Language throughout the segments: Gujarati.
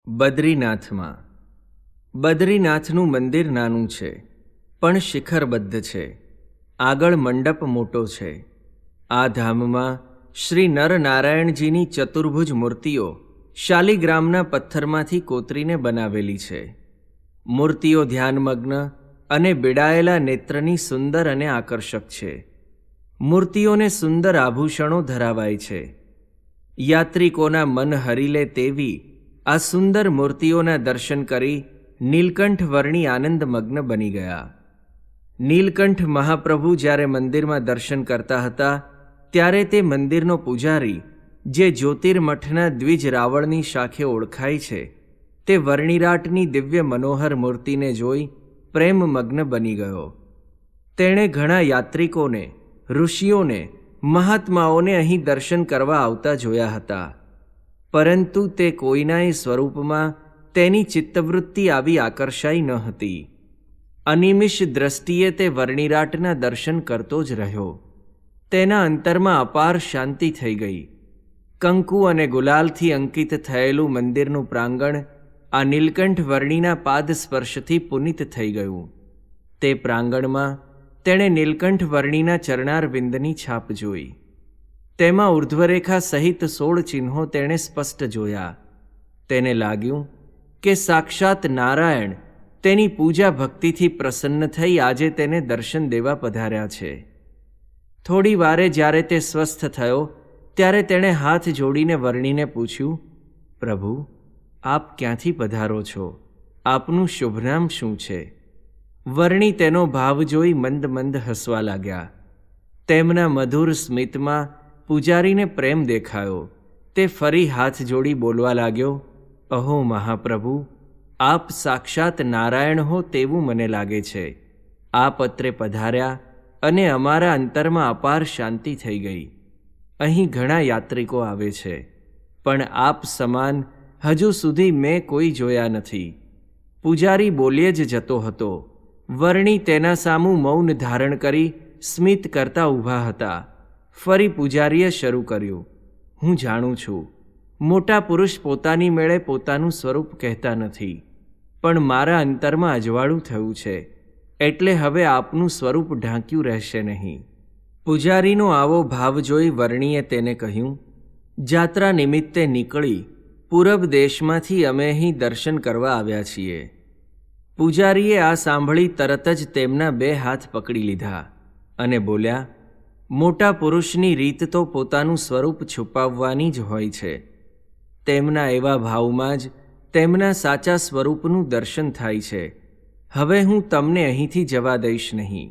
બદ્રીનાથમાં બદ્રીનાથનું મંદિર નાનું છે પણ શિખરબદ્ધ છે. આગળ મંડપ મોટો છે. આ ધામમાં શ્રી નરનારાયણજીની ચતુર્ભુજ મૂર્તિઓ શાલિગ્રામના પથ્થરમાંથી કોતરીને બનાવેલી છે. મૂર્તિઓ ધ્યાનમગ્ન અને બિડાયેલા નેત્રની સુંદર અને આકર્ષક છે. મૂર્તિઓને સુંદર આભૂષણો ધરાવાય છે. યાત્રિકોના મન હરી લે તેવી આ સુંદર મૂર્તિઓના દર્શન કરી નીલકંઠ વર્ણી આનંદમગ્ન બની ગયા. નીલકંઠ મહાપ્રભુ જ્યારે મંદિરમાં દર્શન કરતા હતા ત્યારે તે મંદિરનો પૂજારી, જે જ્યોતિર્મઠના દ્વિજ રાવળની શાખે ઓળખાય છે, તે વર્ણિરાટની દિવ્ય મનોહર મૂર્તિને જોઈ પ્રેમમગ્ન બની ગયો. તેણે ઘણા યાત્રિકોને, ઋષિઓને, મહાત્માઓને અહીં દર્શન કરવા આવતા જોયા હતા, પરંતુ તે કોઈનાય સ્વરૂપમાં તેની ચિત્તવૃત્તિ આવી આકર્ષાઈ ન હતી. અનિમિષ દ્રષ્ટિએ તે વર્ણિરાટના દર્શન કરતો જ રહ્યો. તેના અંતરમાં અપાર શાંતિ થઈ ગઈ. કંકુ અને ગુલાલથી અંકિત થયેલું મંદિરનું પ્રાંગણ આ નીલકંઠ વર્ણીના પાદ સ્પર્શથી પુનિત થઈ ગયું. તે પ્રાંગણમાં તેણે નીલકંઠ વર્ણીના ચરણારવિંદની છાપ જોઈ. તેમાં ઉર્ધ્વરેખા સહિત 16 ચિહ્નો તેણે સ્પષ્ટ જોયા. તેને લાગ્યું કે સાક્ષાત નારાયણ તેની પૂજા ભક્તિથી પ્રસન્ન થઈ આજે તેને દર્શન દેવા પધાર્યા છે. થોડી વારે જ્યારે તે સ્વસ્થ થયો ત્યારે તેણે હાથ જોડીને વર્ણીને પૂછ્યું, પ્રભુ, આપ ક્યાંથી પધારો છો? આપનું શુભ નામ શું છે? વર્ણી તેનો ભાવ જોઈ મંદ મંદ હસવા લાગ્યા. તેમના મધુર સ્મિતમાં પૂજારીને પ્રેમ દેખાયો. તે ફરી હાથ જોડી બોલવા લાગ્યો, અહો મહાપ્રભુ, આપ સાક્ષાત નારાયણ હો તેવું મને લાગે છે. આપ અત્રે પધાર્યા અને અમારા અંતરમાં અપાર શાંતિ થઈ ગઈ. અહીં ઘણા યાત્રિકો આવે છે, પણ આપ સમાન હજુ સુધી મેં કોઈ જોયા નથી. પૂજારી બોલ્યે જ જતો હતો. વર્ણી તેના સામું મૌન ધારણ કરી સ્મિત કરતા ઊભા હતા. ફરી પૂજારીએ શરૂ કર્યું, હું જાણું છું, મોટા પુરુષ પોતાની મેળે પોતાનું સ્વરૂપ કહેતા નથી, પણ મારા અંતરમાં અજવાળું થયું છે, એટલે હવે આપનું સ્વરૂપ ઢાંક્યું રહેશે નહીં. પૂજારીનો આવો ભાવ જોઈ વર્ણીએ તેને કહ્યું, જાત્રા નિમિત્તે નીકળી પૂરબ દેશમાંથી અમે અહીં દર્શન કરવા આવ્યા છીએ. પૂજારીએ આ સાંભળી તરત જ તેમના 2 હાથ પકડી લીધા અને બોલ્યા, મોટા પુરુષની રીત તો પોતાનું સ્વરૂપ છુપાવવાની જ હોય છે. તેમના એવા ભાવમાં જ તેમના સાચા સ્વરૂપનું દર્શન થાય છે. હવે હું તમને અહીંથી જવા દઈશ નહીં.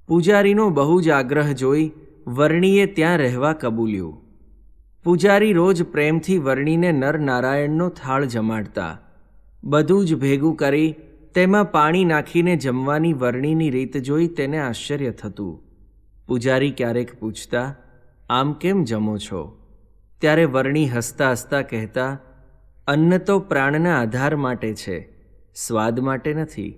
પૂજારીનો બહુ જ આગ્રહ જોઈ વર્ણીએ ત્યાં રહેવા કબૂલ્યું. પૂજારી રોજ પ્રેમથી વર્ણીને નરનારાયણનો થાળ જમાડતા. બધું જ ભેગું કરી તેમાં પાણી નાખીને જમવાની વર્ણીની રીત જોઈ તેને આશ્ચર્ય થતું. પૂજારી ક્યારેક પૂછતા, આમ કેમ જમો છો? ત્યારે વર્ણી હસતા હસતા કહેતા, અન્ન તો પ્રાણના આધાર માટે છે, સ્વાદ માટે નથી.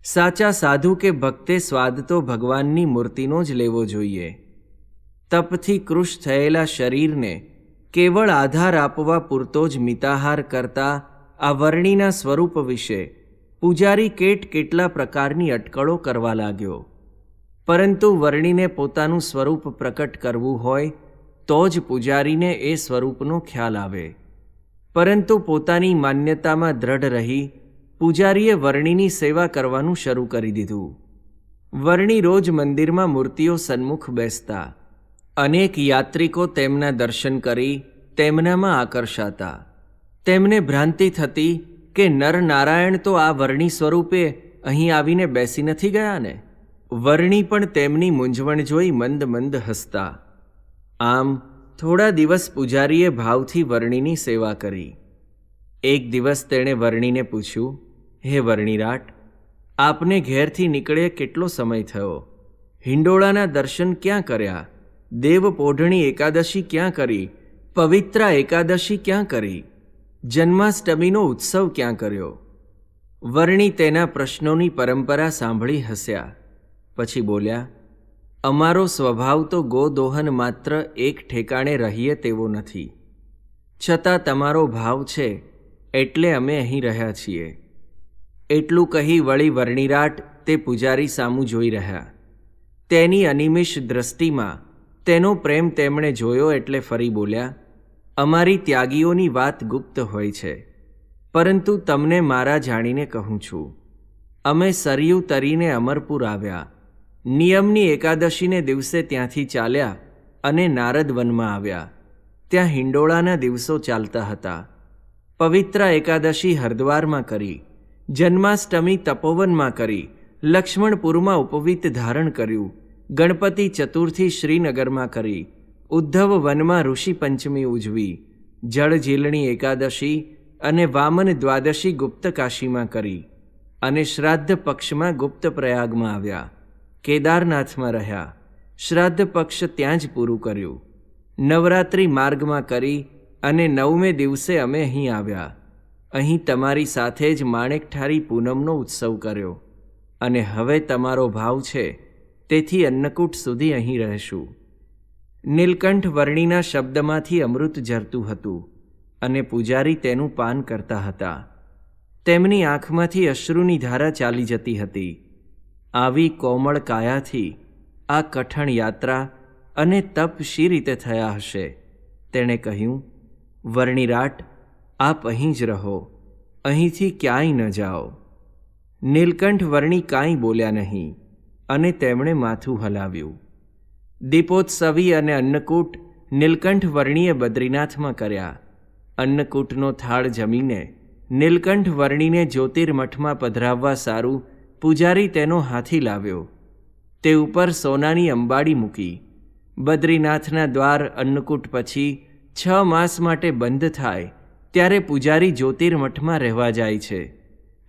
સાચા સાધુ કે ભક્તે સ્વાદ તો ભગવાનની મૂર્તિનો જ લેવો જોઈએ. તપથી કૃશ થયેલા શરીરને કેવળ આધાર આપવા પૂરતો જ મિતાહાર કરતા આ વર્ણીના સ્વરૂપ વિશે પૂજારી કેટલા પ્રકારની અટકળો કરવા લાગ્યો. પરંતુ વર્ણીને પોતાનું સ્વરૂપ પ્રકટ કરવું હોય તો જ પૂજારીને એ સ્વરૂપનો ખ્યાલ આવે. પરંતુ પોતાની માન્યતામાં દ્રઢ રહી પૂજારીએ વર્ણીની સેવા કરવાનું શરૂ કરી દીધું. વર્ણી રોજ મંદિરમાં મૂર્તિઓ સન્મુખ બેસતા. અનેક યાત્રિકો તેમના દર્શન કરી તેમનામાં આકર્ષાતા. તેમને ભ્રાંતિ થતી કે નરનારાયણ તો આ વર્ણી સ્વરૂપે અહીં આવીને બેસી નથી ગયા ને? વર્ણી પણ તેમની મૂંઝવણ જોઈ મંદ મંદ હસતા. આમ થોડા દિવસ પૂજારીએ ભાવથી વર્ણીની સેવા કરી. એક દિવસ તેણે વર્ણીને પૂછ્યું, હે વર્ણિરાટ, આપને ઘેરથી નીકળે કેટલો સમય થયો? હિંડોળાના દર્શન ક્યાં કર્યા? દેવપોઢણી એકાદશી ક્યાં કરી? પવિત્રા એકાદશી ક્યાં કરી? જન્માષ્ટમીનો ઉત્સવ ક્યાં કર્યો? વર્ણી તેના પ્રશ્નોની પરંપરા સાંભળી હસ્યા. પછી બોલ્યા, અમારો સ્વભાવ તો ગોદોહન માત્ર એક ઠેકાણે રહીએ તેવો નથી. છતાં તમારો ભાવ છે એટલે અમે અહીં રહ્યા છીએ. એટલું કહી વળી વર્ણિરાટ તે પૂજારી સામું જોઈ રહ્યા. તેની અનિમિષ દ્રષ્ટિમાં તેનો પ્રેમ તેમણે જોયો એટલે ફરી બોલ્યા, અમારી ત્યાગીઓની વાત ગુપ્ત હોય છે, પરંતુ તમને મારા જાણીને કહું છું. અમે સરયુ તરીને અમરપુર આવ્યા. નિયમની એકાદશીને દિવસે ત્યાંથી ચાલ્યા અને નારદ વનમાં આવ્યા. ત્યાં હિંડોળાના દિવસો ચાલતા હતા. પવિત્ર એકાદશી હરદ્વારમાં કરી, જન્માષ્ટમી તપોવનમાં કરી, લક્ષ્મણપુરમાં ઉપવીત ધારણ કર્યું, ગણપતિ ચતુર્થી શ્રીનગરમાં કરી, ઉદ્ધવ વનમાં ઋષિ પંચમી ઉજવી, જળઝીલણી એકાદશી અને વામન દ્વાદશી ગુપ્ત કાશીમાં કરી, અને શ્રાદ્ધ પક્ષમાં ગુપ્ત પ્રયાગમાં આવ્યા. કેદારનાથમાં રહ્યા, શ્રાદ્ધ પક્ષ ત્યાં જ પૂરું કર્યું. નવરાત્રિ માર્ગમાં કરી અને 9મે દિવસે અમે અહીં આવ્યા. અહીં તમારી સાથે જ માણેકઠારી પૂનમનો ઉત્સવ કર્યો, અને હવે તમારો ભાવ છે તેથી અન્નકૂટ સુધી અહીં રહેશું. નીલકંઠ વર્ણિના શબ્દમાંથી અમૃત ઝરતું હતું અને પૂજારી તેનું પાન કરતા હતા. તેમની આંખમાંથી અશ્રુની ધારા ચાલી જતી હતી. આવી કોમળ કાયાથી આ કઠણ યાત્રા અને તપ શી રીતે થયા હશે? તેણે કહ્યું, વર્ણિરાટ, આપ અહીં જ રહો, અહીંથી ક્યાંય ન જાઓ. નીલકંઠ વર્ણિ કાંઈ બોલ્યા નહીં અને તેમણે માથું હલાવ્યું. દીપોત્સવી અને અન્નકૂટ નીલકંઠ વર્ણિએ બદ્રીનાથમાં કર્યા. અન્નકૂટનો થાળ જમીને નીલકંઠ વર્ણિને જ્યોતિર્મઠમાં પધરાવવા સારું પૂજારી તેનો હાથી લાવ્યો. તે ઉપર સોનાની અંબાડી મૂકી. બદ્રીનાથના દ્વાર અન્નકૂટ પછી 6 માસ માટે બંધ થાય ત્યારે પૂજારી જ્યોતિર્મઠમાં રહેવા જાય છે.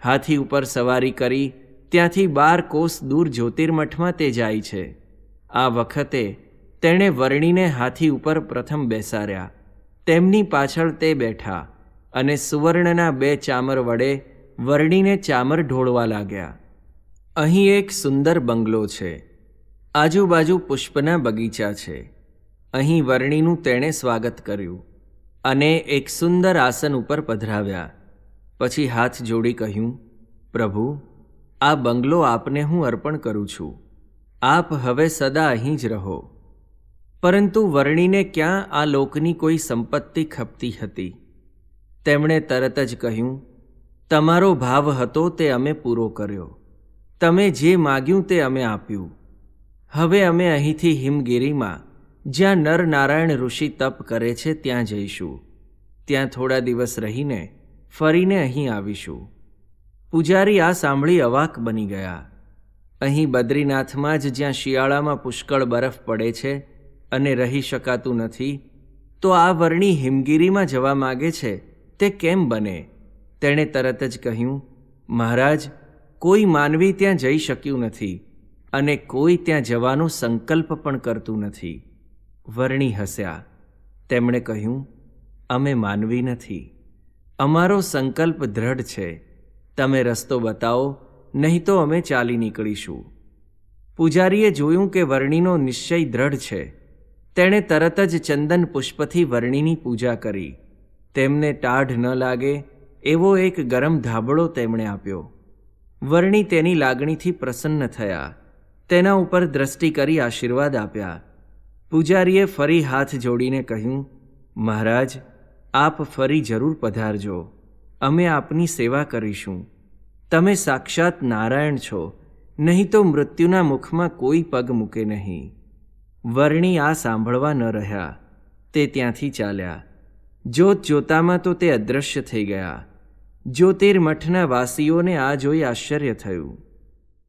હાથી ઉપર સવારી કરી ત્યાંથી 12 કોસ દૂર જ્યોતિર્મઠમાં તે જાય છે. આ વખતે તેણે વર્ણિને હાથી ઉપર પ્રથમ બેસાડ્યા. તેમની પાછળ તે બેઠા અને સુવર્ણના 2 ચામર વડે વર્ણિને ચામર ઢોળવા લાગ્યા. અહીં એક સુંદર બંગલો છે. આજુબાજુ પુષ્પના બગીચા છે. અહીં વર્ણિનું તેણે સ્વાગત કર્યું અને એક સુંદર આસન ઉપર પધરાવ્યા. પછી હાથ જોડી કહ્યું, પ્રભુ, આ બંગલો આપને હું અર્પણ કરું છું. આપ હવે સદા અહીં જ રહો. પરંતુ વર્ણિને ક્યાં આ લોકની કોઈ સંપત્તિ ખપતી હતી. તેમણે તરત જ કહ્યું, તમારો ભાવ હતો તે અમે પૂરો કર્યો. તમે જે માગ્યું તે અમે આપ્યું. હવે અમે અહીંથી હિમગીરીમાં જ્યાં નર નારાયણ ઋષિ તપ કરે છે ત્યાં જઈશું. ત્યાં થોડા દિવસ રહીને ફરીને અહીં આવીશું. પૂજારી આ સાંભળી અવાક બની ગયા. અહીં બદ્રીનાથમાં જ જ્યાં શિયાળામાં પુષ્કળ બરફ પડે છે અને રહી શકાતું નથી, તો આ વર્ણિ હિમગીરીમાં જવા માગે છે તે કેમ બને? તેણે તરત જ કહ્યું, મહારાજ, કોઈ માનવી ત્યાં જઈ શક્યું નથી અને કોઈ ત્યાં જવાનો સંકલ્પ પણ કરતું નથી. વર્ણિ હસ્યા. તેમણે કહ્યું, અમે માનવી નથી. અમારો સંકલ્પ દ્રઢ છે. તમે રસ્તો બતાવો, નહીં તો અમે ચાલી નીકળીશું. પૂજારીએ જોયું કે વર્ણિનો નિશ્ચય દ્રઢ છે. તેણે તરત જ ચંદન પુષ્પથી વર્ણિની પૂજા કરી. તેમને ટાઢ ન લાગે એવો એક ગરમ ધાબળો તેમણે આપ્યો. વર્ણિ તેની લાગણીથી પ્રસન્ન થયા. તેના ઉપર દ્રષ્ટિ કરી આશીર્વાદ આપ્યા. પૂજારીએ ફરી હાથ જોડીને કહ્યું, મહારાજ, આપ ફરી જરૂર પધારજો. અમે આપની સેવા કરીશું. તમે સાક્ષાત નારાયણ છો, નહીં તો મૃત્યુના મુખમાં કોઈ પગ મૂકે નહીં. વર્ણિ આ સાંભળવા ન રહ્યા. તે ત્યાંથી ચાલ્યા. જોત જોતામાં તો તે અદૃશ્ય થઈ ગયા. જ્યોતિર્મઠના વાસીઓને આ જોઈ આશ્ચર્ય થયું.